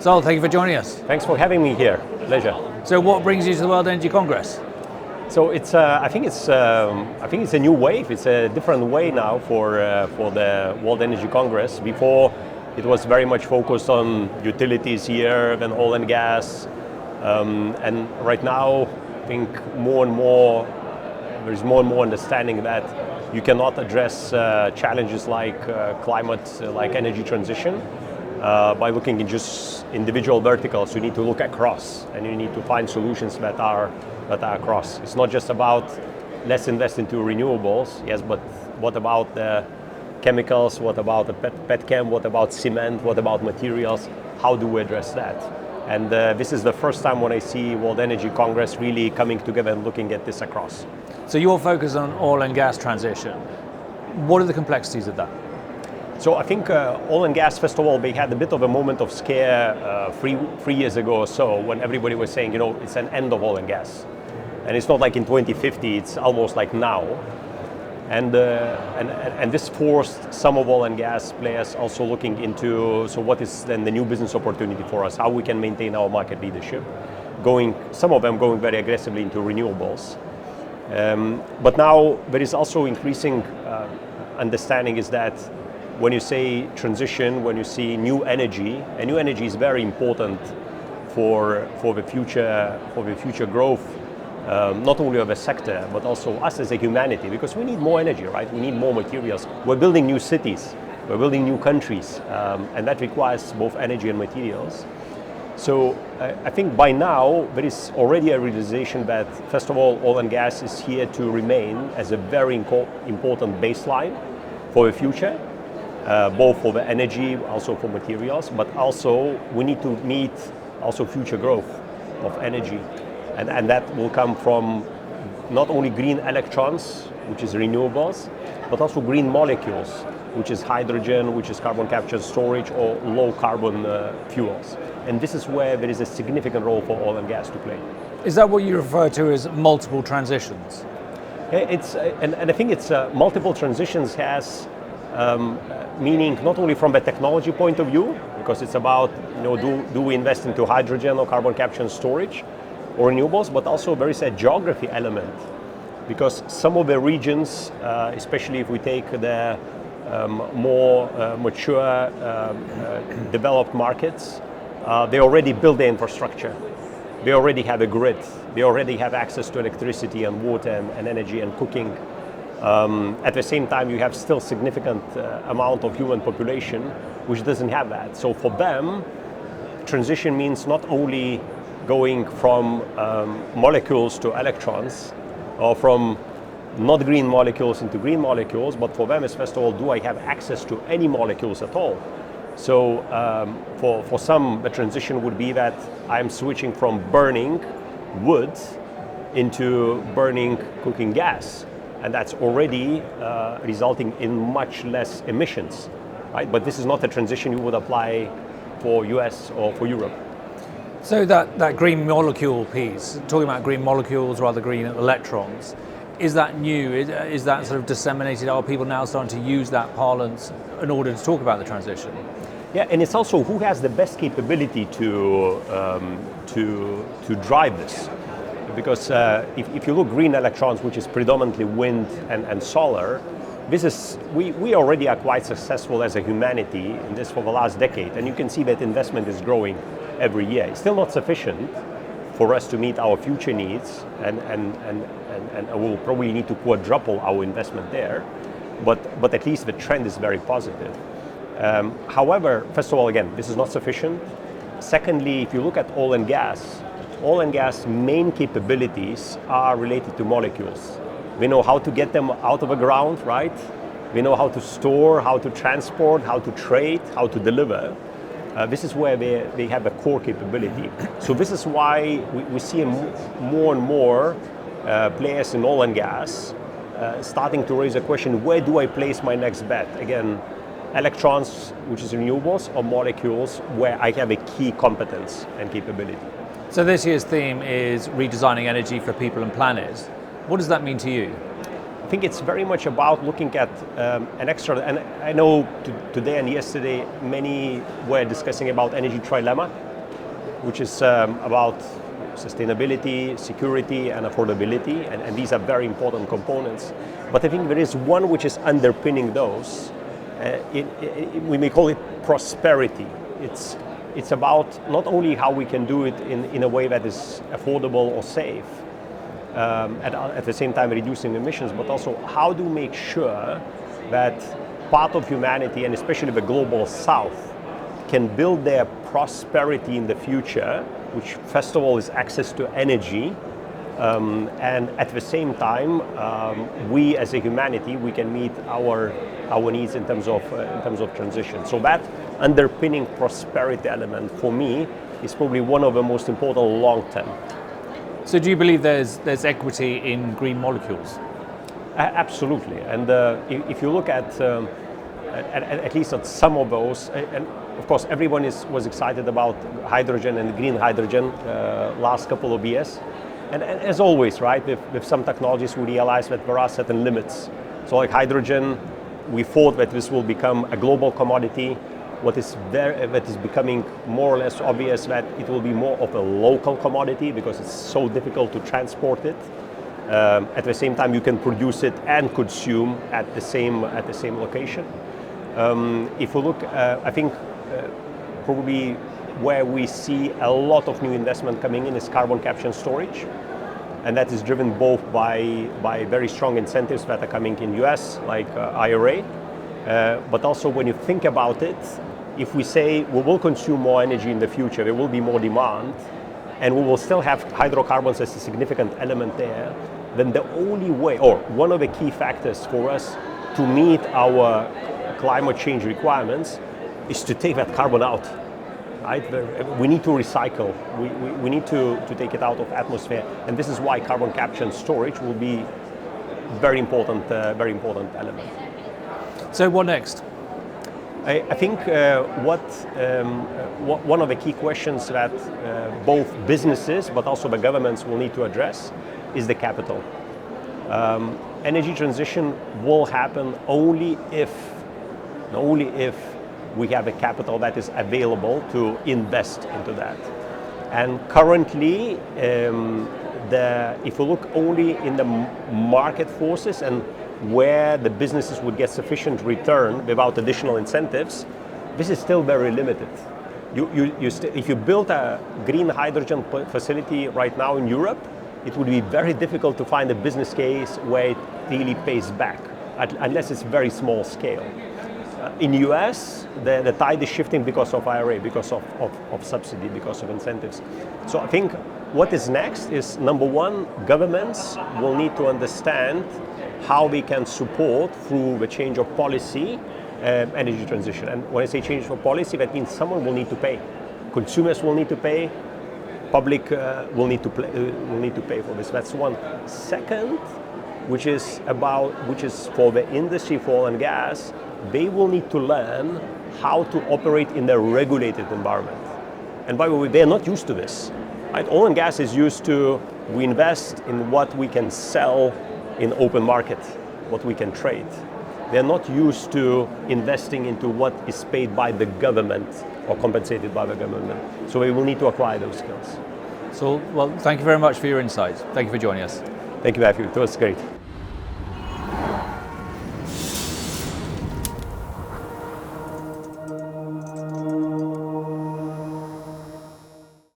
Sol, thank you for joining us. Thanks for having me here. Pleasure. So, what brings you to the World Energy Congress? So I think it's a new wave. It's a different way now for the World Energy Congress. Before, it was very much focused on utilities here, then oil and gas, and right now, I think there's more and more understanding that you cannot address challenges like climate, like energy transition, by looking in just individual verticals. You need to look across, and you need to find solutions that are across. It's not just about let's invest into renewables, yes, but what about the chemicals? What about the petchem? What about cement? What about materials? How do we address that? And this is the first time when I see World Energy Congress really coming together and looking at this across. So you're focused on oil and gas transition. What are the complexities of that? So I think oil and gas, first of all, they had a bit of a moment of scare three years ago or so, when everybody was saying, it's an end of oil and gas. And it's not like in 2050, it's almost like now. And this forced some of oil and gas players also looking into, so what is then the new business opportunity for us, how we can maintain our market leadership, some of them going very aggressively into renewables. But now there is also increasing understanding is that when you say transition, when you see new energy, and new energy is very important for the future growth, not only of a sector, but also us as a humanity, because we need more energy, right? We need more materials. We're building new cities, we're building new countries, and that requires both energy and materials. So I think by now there is already a realization that, first of all, oil and gas is here to remain as a very important baseline for the future, both for the energy, also for materials, but also we need to meet also future growth of energy. And that will come from not only green electrons, which is renewables, but also green molecules, which is hydrogen, which is carbon capture and storage, or low carbon fuels. And this is where there is a significant role for oil and gas to play. Is that what you refer to as multiple transitions? And I think it's multiple transitions has meaning not only from a technology point of view, because it's about, do we invest into hydrogen or carbon capture and storage, or renewables, but also there is a geography element, because some of the regions, especially if we take the more mature developed markets, they already build the infrastructure. They already have a grid. They already have access to electricity and water and energy and cooking. At the same time, you have still significant amount of human population which doesn't have that. So for them, transition means not only going from molecules to electrons, or from not green molecules into green molecules, but for them is, first of all, do I have access to any molecules at all? So for some, the transition would be that I'm switching from burning wood into burning cooking gas, and that's already resulting in much less emissions, right? But this is not a transition you would apply for US or for Europe. So that green molecule piece, talking about green molecules rather green electrons, is that new? Is that sort of disseminated? Are people now starting to use that parlance in order to talk about the transition? Yeah, and it's also who has the best capability to drive this. Because if you look green electrons, which is predominantly wind and solar, we already are quite successful as a humanity in this for the last decade, and you can see that investment is growing every year. It's still not sufficient for us to meet our future needs, and we'll probably need to quadruple our investment there, but at least the trend is very positive. However, first of all, again, this is not sufficient. Secondly, if you look at oil and gas main capabilities are related to molecules. We know how to get them out of the ground, right? We know how to store, how to transport, how to trade, how to deliver. This is where they have a core capability. So this is why we see more and more players in oil and gas starting to raise a question, where do I place my next bet? Again, electrons, which is renewables, or molecules, where I have a key competence and capability. So this year's theme is redesigning energy for people and planet. What does that mean to you? I think it's very much about looking at an extra, and I know today and yesterday many were discussing about energy trilemma, which is about sustainability, security, and affordability, and these are very important components. But I think there is one which is underpinning those. We may call it prosperity. It's about not only how we can do it in a way that is affordable or safe, at the same time reducing emissions, but also how to make sure that part of humanity, and especially the global south, can build their prosperity in the future, which first of all is access to energy, and at the same time, we as a humanity, we can meet our needs in terms of transition. So that underpinning prosperity element for me is probably one of the most important long term. So do you believe there's equity in green molecules? Absolutely, and if you look at least at some of those, and of course everyone was excited about hydrogen and green hydrogen last couple of years, and as always, right, with some technologies we realize that there are certain limits. So like hydrogen, we thought that this will become a global commodity. What is there that is becoming more or less obvious that it will be more of a local commodity because it's so difficult to transport it. At the same time, you can produce it and consume at the same location. If we look, I think probably where we see a lot of new investment coming in is carbon capture and storage, and that is driven both by very strong incentives that are coming in US, like IRA, but also when you think about it, if we say we will consume more energy in the future, there will be more demand, and we will still have hydrocarbons as a significant element there, then the only way, or one of the key factors for us to meet our climate change requirements is to take that carbon out. Right? We need to recycle. We need to take it out of atmosphere, and this is why carbon capture and storage will be very important element. So what next? I think one of the key questions that both businesses but also the governments will need to address is the capital. Energy transition will happen only if we have a capital that is available to invest into that. And currently, if we look only in the market forces and where the businesses would get sufficient return without additional incentives, this is still very limited. If you build a green hydrogen facility right now in Europe, it would be very difficult to find a business case where it really pays back, unless it's very small scale. In US, the tide is shifting because of IRA, because of subsidy, because of incentives. So I think what is next is, number one, governments will need to understand how they can support through the change of policy energy transition. And when I say change of policy, that means someone will need to pay. Consumers will need to pay. Public will need to pay for this. That's one. Second, which is for the industry, for oil and gas, they will need to learn how to operate in a regulated environment. And by the way, they're not used to this. Right? Oil and gas is used to, we invest in what we can sell in open market, what we can trade. They're not used to investing into what is paid by the government or compensated by the government. So we will need to acquire those skills. So, well, thank you very much for your insights. Thank you for joining us. Thank you, Matthew. It was great.